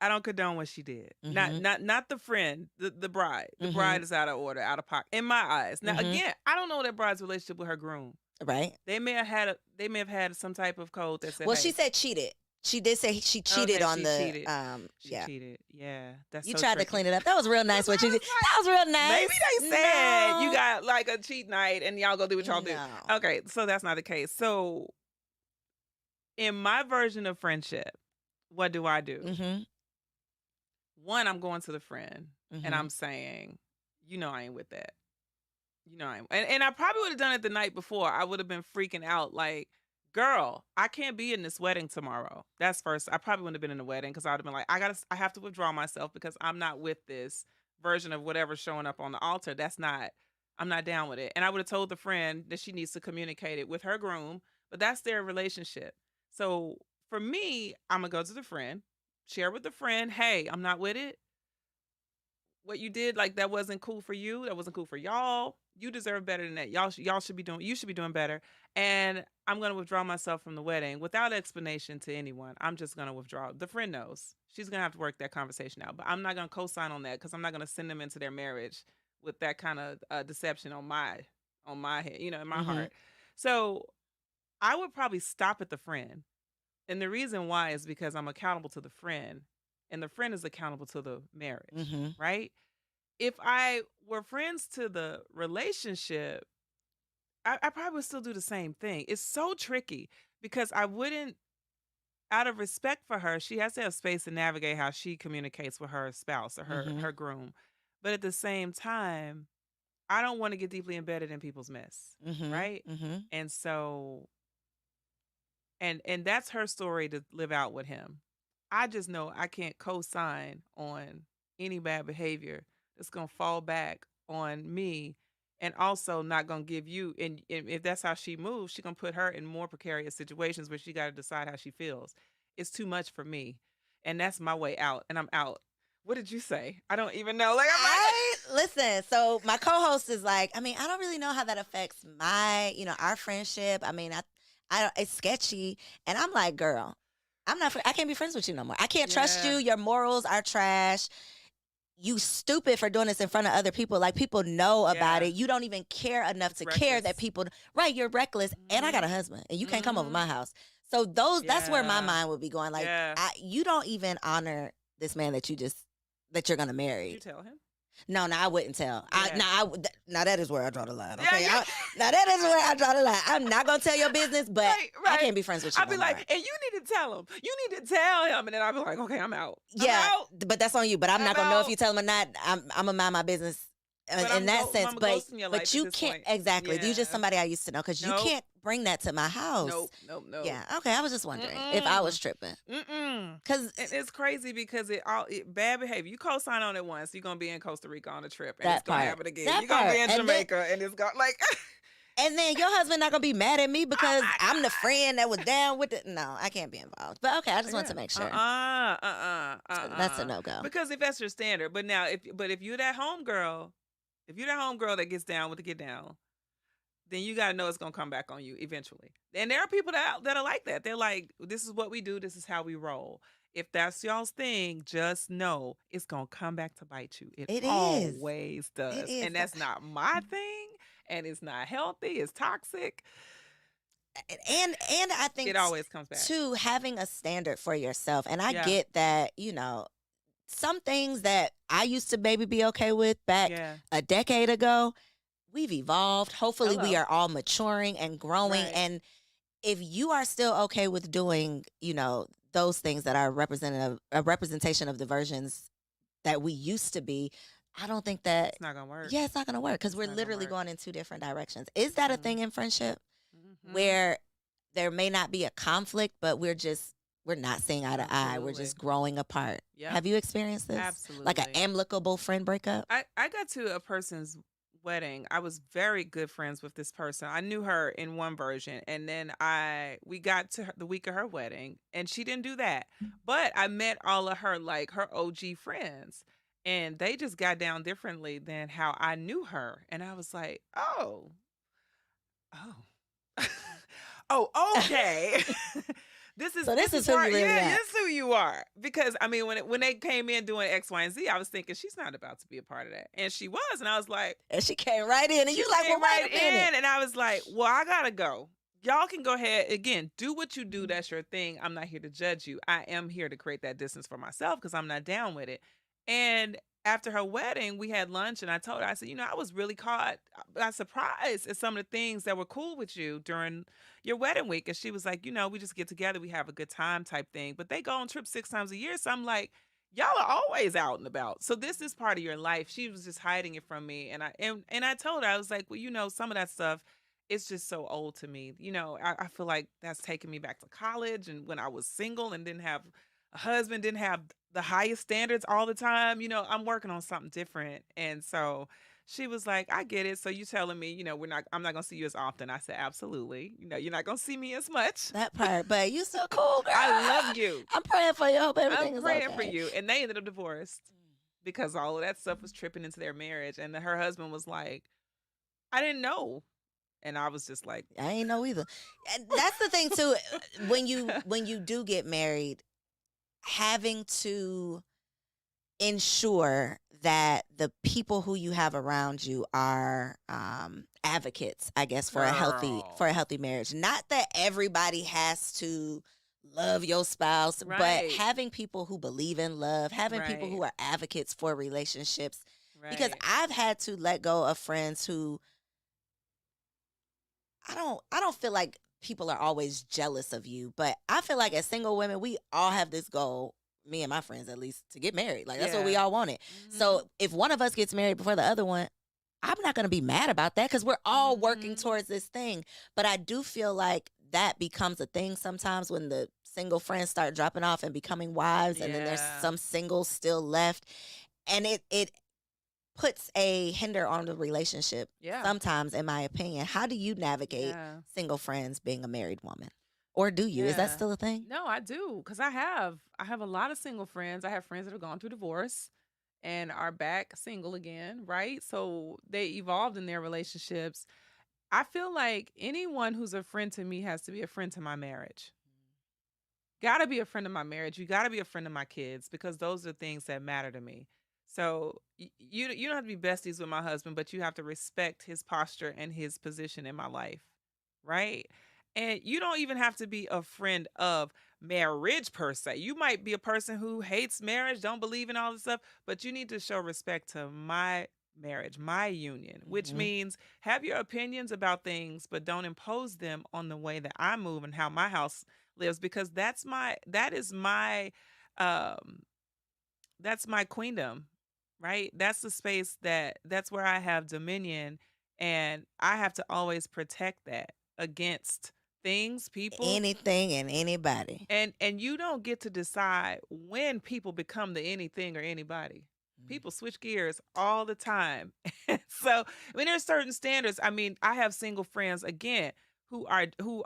I don't condone what she did. Mm-hmm. Not the friend, the bride. The Mm-hmm. bride is out of order, out of pocket, in my eyes. Now, again, I don't know that bride's relationship with her groom. Right. They may have had some type of code that said. Well, she said cheated. She did say she cheated on the. Cheated. She cheated. Yeah, that's. You so tried tricky. to clean it up. That was real nice. What you did. That was real nice. Maybe they said you got like a cheat night and y'all go do what y'all do. Okay, so that's not the case. So, in my version of friendship, what do I do? Mm-hmm. One, I'm going to the friend Mm-hmm. and I'm saying, I ain't with that. I ain't. And I probably would have done it the night before. I would have been freaking out like, girl, I can't be in this wedding tomorrow. That's first. I probably wouldn't have been in the wedding because I would have been like, I have to withdraw myself because I'm not with this version of whatever's showing up on the altar. I'm not down with it. And I would have told the friend that she needs to communicate it with her groom, but that's their relationship. So for me, I'm going to go to the friend, share with the friend, hey, I'm not with it. What you did, like, that wasn't cool for you. That wasn't cool for y'all. You deserve better than that. You should be doing better. And I'm going to withdraw myself from the wedding without explanation to anyone. I'm just going to withdraw. The friend knows. She's going to have to work that conversation out. But I'm not going to co-sign on that because I'm not going to send them into their marriage with that kind of deception on my head, in my heart. So I would probably stop at the friend. And the reason why is because I'm accountable to the friend. And the friend is accountable to the marriage, right? If I were friends to the relationship, I probably would still do the same thing. It's so tricky because I wouldn't, out of respect for her, she has to have space to navigate how she communicates with her spouse or her groom. But at the same time, I don't want to get deeply embedded in people's mess, right? And so, and that's her story to live out with him. I just know I can't co-sign on any bad behavior that's going to fall back on me and also not going to give you, and if that's how she moves, she's going to put her in more precarious situations where she got to decide how she feels. It's too much for me. And that's my way out, and I'm out. What did you say? I don't even know. Like, listen, so my co-host is like, I don't really know how that affects my, our friendship. I it's sketchy. And I'm like, girl, I can't be friends with you no more. I can't trust you. Your morals are trash. You stupid for doing this in front of other people. Like, people know about it. You don't even care enough to care that people, right, you're reckless. And I got a husband and you can't come over my house. So that's where my mind would be going. Like, you don't even honor this man that you're going to marry. Did you tell him? No, no, I wouldn't tell. Yeah. Now that is where I draw the line. Yeah, Okay, yeah. now that is where I draw the line. I'm not gonna tell your business, but Right, I right. can't be friends with you I'd no be more. like, and you need to tell him. You need to tell him. And then I'd be like, okay, I'm out. Yeah, I'm out. but that's on you. But I'm not I'm gonna know if out. you tell him or not. I'm gonna mind my business But in that sense. I'm ghosting your life But at you this can't point. exactly. You just Yeah. somebody I used to know because you Nope. can't bring that to my house. Nope. Nope. Nope. Yeah. Okay. I was just wondering if I was Mm-mm. tripping Mm-mm. because And it's crazy because bad behavior. You co-sign on it once, you're gonna be in Costa Rica on a trip, and it's that gonna part. happen again. That You're gonna be part. in Jamaica, and it's gonna like. And then your husband not gonna be mad at me Oh because my I'm the God. friend that was down with it. No, I can't be involved. But okay, I just want to Yeah. make sure. That's a no go. Because if that's your standard, but now if you're that homegirl, if you're that homegirl that gets down with the get down, then you gotta know it's gonna come back on you eventually. And there are people that are like that. They're like, this is what we do, this is how we roll. If that's y'all's thing, just know it's gonna come back to bite you. It It is. always It does. is. And that's not my thing, and it's not healthy, it's toxic. And I think It always comes back. too, having a standard for yourself. And I Yeah. get that, some things that I used to maybe be okay with back Yeah. a decade ago, we've evolved. Hopefully we Hello. are all maturing and growing. Right. And if you are still okay with doing, those things that are a representation of the versions that we used to be, I don't think that It's not gonna work. yeah, it's not gonna work because we're not gonna literally work. going in two different directions. Is that a Mhm. thing in friendship Mhm. where there may not be a conflict, but we're not seeing eye to eye. We're Absolutely. just growing apart. Yep. Have you experienced this? Absolutely. Like an amicable friend breakup? I got to a person's wedding. I was very good friends with this person. I knew her in one version, and then we got to the week of her wedding, and she didn't do that. But I met all of her her OG friends, and they just got down differently than how I knew her. And I was like, oh, oh, oh, okay. So this is who you really yeah, are. this is who you are. Because I mean, when they came in doing X, Y, and Z, I was thinking she's not about to be a part of that, and she was, and I was like, And she came right in, and she you like, well, came wait right a minute. in, and I was like, well, I gotta go. Y'all can go ahead again, do what you do. That's your thing. I'm not here to judge you. I am here to create that distance for myself because I'm not down with it. And after her wedding, we had lunch, and I told her, I said, I was really caught by surprise at some of the things that were cool with you during your wedding week. And she was like, we just get together, we have a good time type thing. But they go on trips 6 times a year. So I'm like, y'all are always out and about. So this is part of your life. She was just hiding it from me. And I told her, I was like, well, some of that stuff, it's just so old to me. I feel like that's taking me back to college and when I was single and didn't have a husband, didn't have the highest standards all the time. I'm working on something different. And so she was like, I get it. So you telling me, I'm not gonna see you as often. I said, absolutely. You're not gonna see me as much. That part, but you so cool, girl. I love you. I'm praying for you. I hope everything I'm is praying okay. for you. And they ended up divorced because all of that stuff was tripping into their marriage. And her husband was like, I didn't know. And I was just like, I ain't know either. And that's the thing too. When you do get married, having to ensure that the people who you have around you are advocates, I guess, for a healthy marriage. Not that everybody has to love your spouse, but Right. having people who believe in love, having people Right. who are advocates for relationships. right. Because I've had to let go of friends who I don't feel like people are always jealous of you, but I feel like as single women, we all have this goal, me and my friends at least, to get married. Like that's what we Yeah. all wanted. Mhm. So if one of us gets married before the other one, I'm not going to be mad about that because we're all working Mhm. towards this thing. But I do feel like that becomes a thing sometimes when the single friends start dropping off and becoming wives, and then there's Yeah. some singles still left, and it puts a hinder on the relationship Yeah. sometimes, in my opinion. How do you navigate Yeah. single friends being a married woman? Or do you? Is that Yeah. still a thing? No, I do, because I have a lot of single friends. I have friends that have gone through divorce and are back single again, right? So they evolved in their relationships. I feel like anyone who's a friend to me has to be a friend to my marriage. Gotta be a friend of my marriage. You gotta be a friend of my kids because those are things that matter to me. So you don't have to be besties with my husband, but you have to respect his posture and his position in my life, right? And you don't even have to be a friend of marriage per se. You might be a person who hates marriage, don't believe in all this stuff, but you need to show respect to my marriage, my union, which Mhm. means have your opinions about things, but don't impose them on the way that I move and how my house lives, because um that's my queendom, right? That's the space that's where I have dominion, and I have to always protect that against things, people, Anything and anybody. and you don't get to decide when people become the anything or anybody. Mm. People switch gears all the time. So, when there's certain standards, I mean, I have single friends again who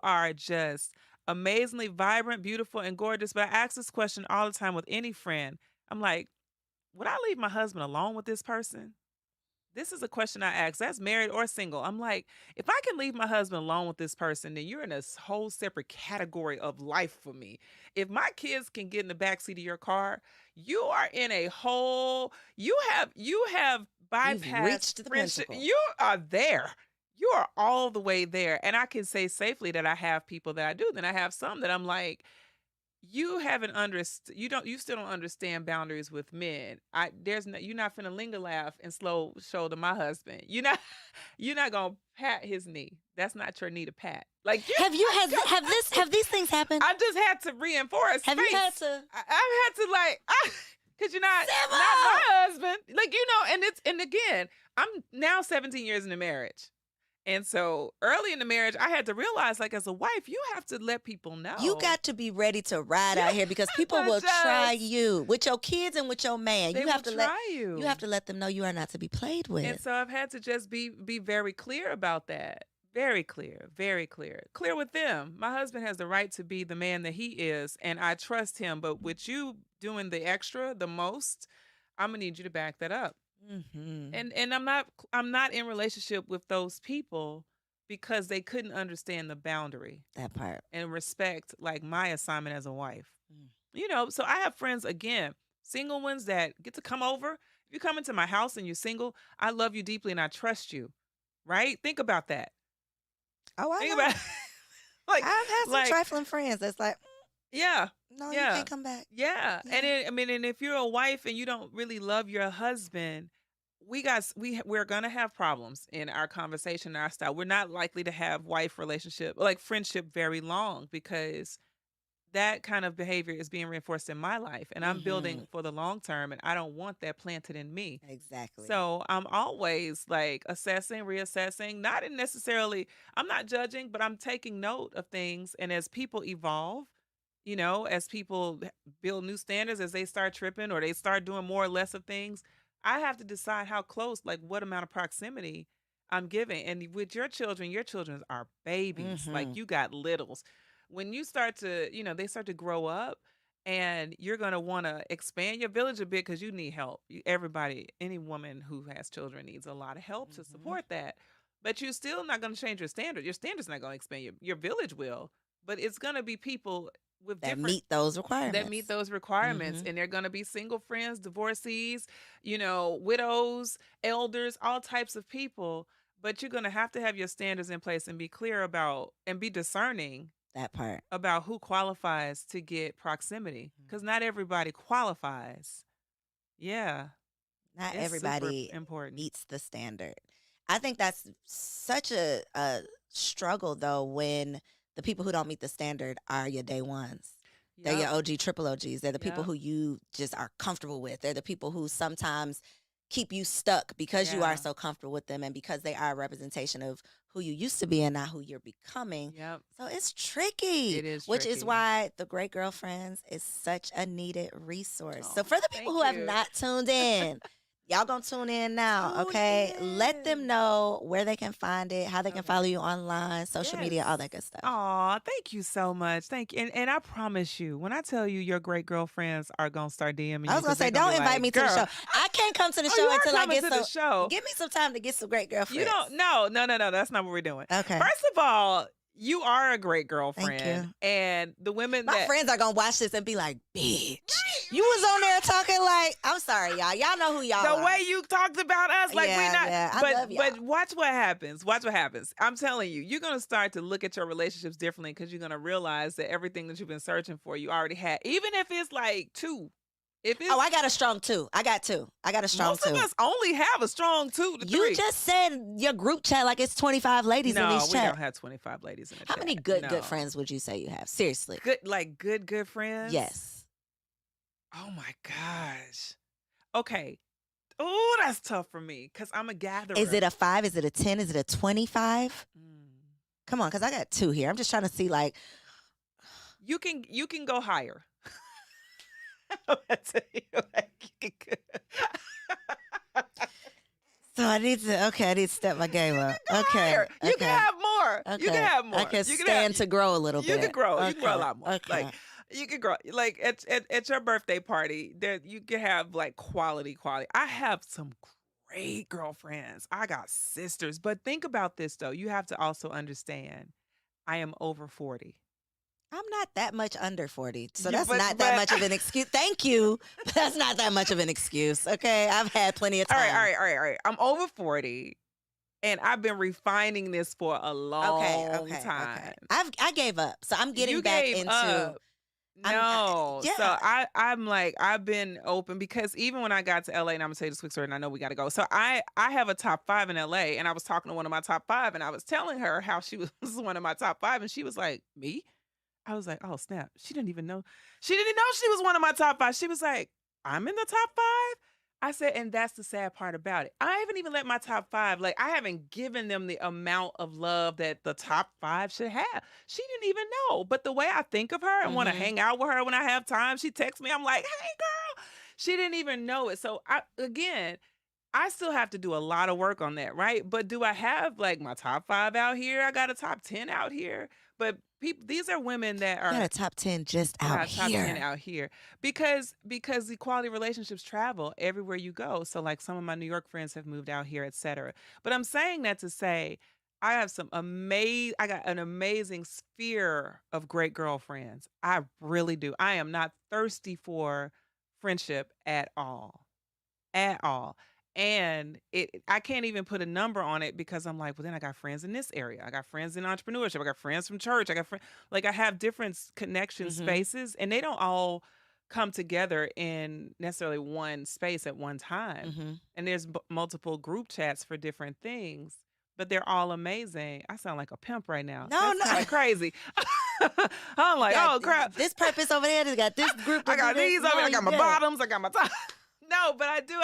are just amazingly vibrant, beautiful, and gorgeous. But I ask this question all the time with any friend. I'm like, would I leave my husband alone with this person? This is a question I ask. That's married or single. I'm like, if I can leave my husband alone with this person, then you're in a whole separate category of life for me. If my kids can get in the backseat of your car, you are in a whole. You have You've bypassed reached the friendship. pinnacle. You are there. You are all the way there, and I can say safely that I have people that I do. Then I have some that I'm like, you haven't you still don't understand boundaries with men. You're not finna linger laugh and slow shoulder my husband. You're not gonna pat his knee. That's not your knee to pat. Like you Have you have these things happened? I just had to reinforce Have you had space. to I've had to cause you're not my husband. Like, and again, I'm now 17 years into marriage. And so early in the marriage, I had to realize, like, as a wife, you have to let people You know. got to be ready to ride You out here because people have to will try just you with your kids and with your man. They You will have to let try you. you have to let them know you are not to be played And with. so I've had to just be very clear about that. Very clear, very clear. Clear with them. My husband has the right to be the man that he is, and I trust him. But with you doing the extra, the most, I'm gonna need you to back that up. Hmm. And I'm not in relationship with those people because they couldn't understand the boundary That part. and respect like my assignment as a wife. Mm. So I have friends again, single ones that get to come over. If you come into my house and you're single, I love you deeply and I trust you. Right? Think about that. Oh, I Think know. about like I've had some like trifling friends that's like, yeah. no, you Yeah. can't come back. Yeah. Yeah. And if you're a wife and you don't really love your husband, we're gonna have problems in our conversation, our style. We're not likely to have wife relationship, like friendship, very long because that kind of behavior is being reinforced in my life, and I'm Hmm. building for the long term, and I don't want that planted in me. Exactly. So I'm always like assessing, reassessing, not in necessarily, I'm not judging, but I'm taking note of things. And as people evolve, as people build new standards, as they start tripping or they start doing more or less of things, I have to decide how close, like what amount of proximity I'm giving. And with your children are babies, like Hmm. you got littles. When you start to, they start to grow up and you're going to want to expand your village a bit because you need help. Everybody, any woman who has children needs a lot of help to Hmm. support that. But you're still not going to change your standard. Your standard's not going to expand. Your village will, but it's going to be people with That different meet those that meet requirements. those requirements. Hmm. And they're going to be single friends, divorcees, widows, elders, all types of people. But you're going to have your standards in place and be clear about and be discerning That part. about who qualifies to get proximity because not everybody qualifies. Yeah, Not it's super everybody important. meets the standard. I think that's such a struggle though when the people who don't meet the standard are your day ones. They're your Yep. OG, triple OGs. They're the people Yep. who you just are comfortable with. They're the people who sometimes keep you stuck because you are Yeah. so comfortable with them and because they are a representation of who you used to be and not who you're becoming. Yep. So it's tricky, It is which is tricky. why the Great Girlfriends is such a needed resource. So Oh, for the people thank who have you. not tuned in, y'all gonna tune in now, Tune okay? Let them in. know where they can find it, how they can follow Okay. you online, social media, all that good stuff. Aw, thank you so much. Thank you. And I promise you, when I tell you your great girlfriends are gonna start DMing I you was gonna because they're say, gonna don't be invite like, me to the girl, show. I can't come to the oh, show you are until I coming get to the show. give me some time to get some great You girlfriends. don't no, no, no, no, that's not what we're doing. Okay. First of all, you are a great Thank girlfriend. you. And the women My that friends are gonna watch this and be like, bitch. You was on there talking like, I'm sorry, y'all. Y'all know who y'all are. The way you talked about us, like we not. Yeah, but I love y'all. but watch what happens. Watch what happens. I'm telling you, you're gonna start to look at your relationships differently because you're gonna realize that everything that you've been searching for, you already had. Even if it's like 2. If it's, I got a strong 2. I got 2. I got a strong 2. most of us only have a strong 2 to 3. You just said your group chat like it's 25 ladies in these chats. No, we don't have 25 ladies in the chat. How many good friends would you say you have? Seriously. Good friends? Yes. Oh my gosh. Okay. Oh, that's tough for me because I'm a gatherer. Is it a 5? Is it a 10? Is it a 25? Come on, because I got 2 here. I'm just trying to see like. You can go higher. I'm gonna tell you, like, you can So I need to step my game up. Higher. You can have more. Okay. You can have more. I can stand to grow a little bit. You can grow. Okay. You can grow a lot more. Okay. Like you can grow. Like at your birthday party, there you can have like quality. I have some great girlfriends. I got sisters. But think about this though. You have to also understand, I am over 40. I'm not that much under 40, so Yeah, that's not that much of an excuse. Thank you. That's not that much of an excuse, okay? I've had plenty of time. All right. I'm over 40, and I've been refining this for a long time. Okay. I gave up, so I'm getting back into. Up. No, yeah. So I'm like, I've been open because even when I got to LA, and I'm gonna say this quick story, and I know we got to go. So I have a top 5 in LA, and I was talking to one of my top 5, and I was telling her how she was one of my top 5, and she was like, me? I was like, oh snap! She didn't even know. She didn't know she was one of my top 5. She was like, I'm in the top 5. I said, and that's the sad part about it. I haven't even let my top 5, like I haven't given them the amount of love that the top 5 should have. She didn't even know. But the way I think of her and want to hang out with her when I have time, she texts me. I'm like, hey girl. She didn't even know it. So I still have to do a lot of work on that, right? But do I have like my top 5 out here? I got a top 10 out here. But these are women that are. You got a top 10 just out Top here. 10 out here because the quality relationships travel everywhere you go. So like some of my New York friends have moved out here, etc. But I'm saying that to say I have I got an amazing sphere of great girlfriends. I really do. I am not thirsty for friendship at all. At all. And I can't even put a number on it because I'm like, well, then I got friends in this area. I got friends in entrepreneurship. I got friends from church. I got friends, like I have different connection spaces, and they don't all come together in necessarily one space at one time. And there's multiple group chats for different things, but they're all amazing. I sound like a pimp right now. No, That's kinda crazy. I'm like, oh crap. This purpose over there. They got this group. I got these over. I got my bottoms. I got my top. No, but I do.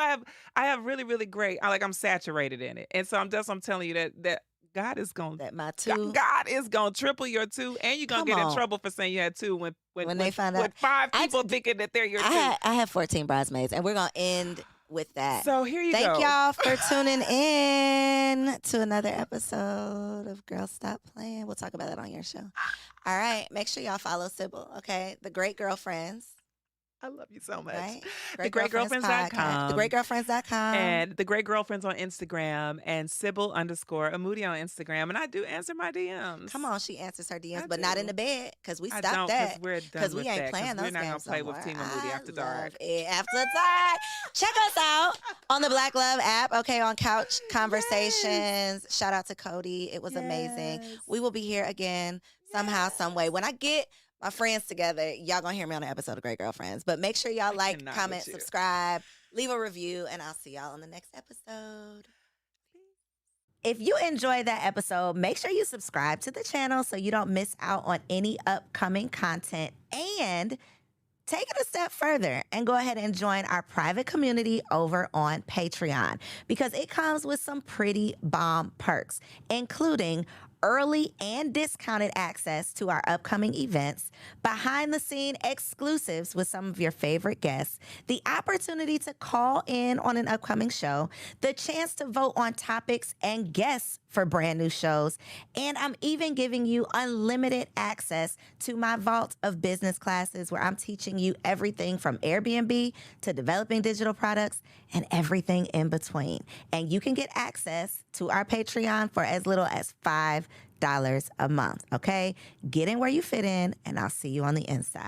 I have really, really great. I'm saturated in it, and so I'm telling you that God is gonna my 2. God is gonna triple your 2, and you're gonna get in trouble for saying you had 2 when they find out. With 5 people thinking that they're your 2. I have 14 bridesmaids, and we're gonna end with that. So here you go. Thank y'all for tuning in to another episode of Girls Stop Playing. We'll talk about that on your show. All right, make sure y'all follow Sybil. Okay, The Great Girlfriends. I love you so much. Right? TheGreatGirlfriends.com. TheGreatGirlfriends.com. And The Great Girlfriends on Instagram and Sybil_Amuti on Instagram. And I do answer my DMs. Come on, she answers her DMs, but not in the bed because we I stopped don't, that. We're done with we ain't that, playing those we're not games gonna play no with Team more. Amuti after dark. After dark. Check us out on the Black Love app, okay, on Couch Conversations. Yes. Shout out to Cody. It was amazing. We will be here again somehow, some way. When I get my friends together, y'all gonna hear me on an episode of Great Girlfriends. But make sure y'all like, comment, subscribe, leave a review, and I'll see y'all on the next episode. If you enjoyed that episode, make sure you subscribe to the channel so you don't miss out on any upcoming content. And take it a step further and go ahead and join our private community over on Patreon because it comes with some pretty bomb perks, including early and discounted access to our upcoming events, behind-the-scene exclusives with some of your favorite guests, the opportunity to call in on an upcoming show, the chance to vote on topics and guests for brand new shows, and I'm even giving you unlimited access to my vault of business classes where I'm teaching you everything from Airbnb to developing digital products and everything in between. And you can get access to our Patreon for as little as $5 a month, okay? Get in where you fit in, and I'll see you on the inside.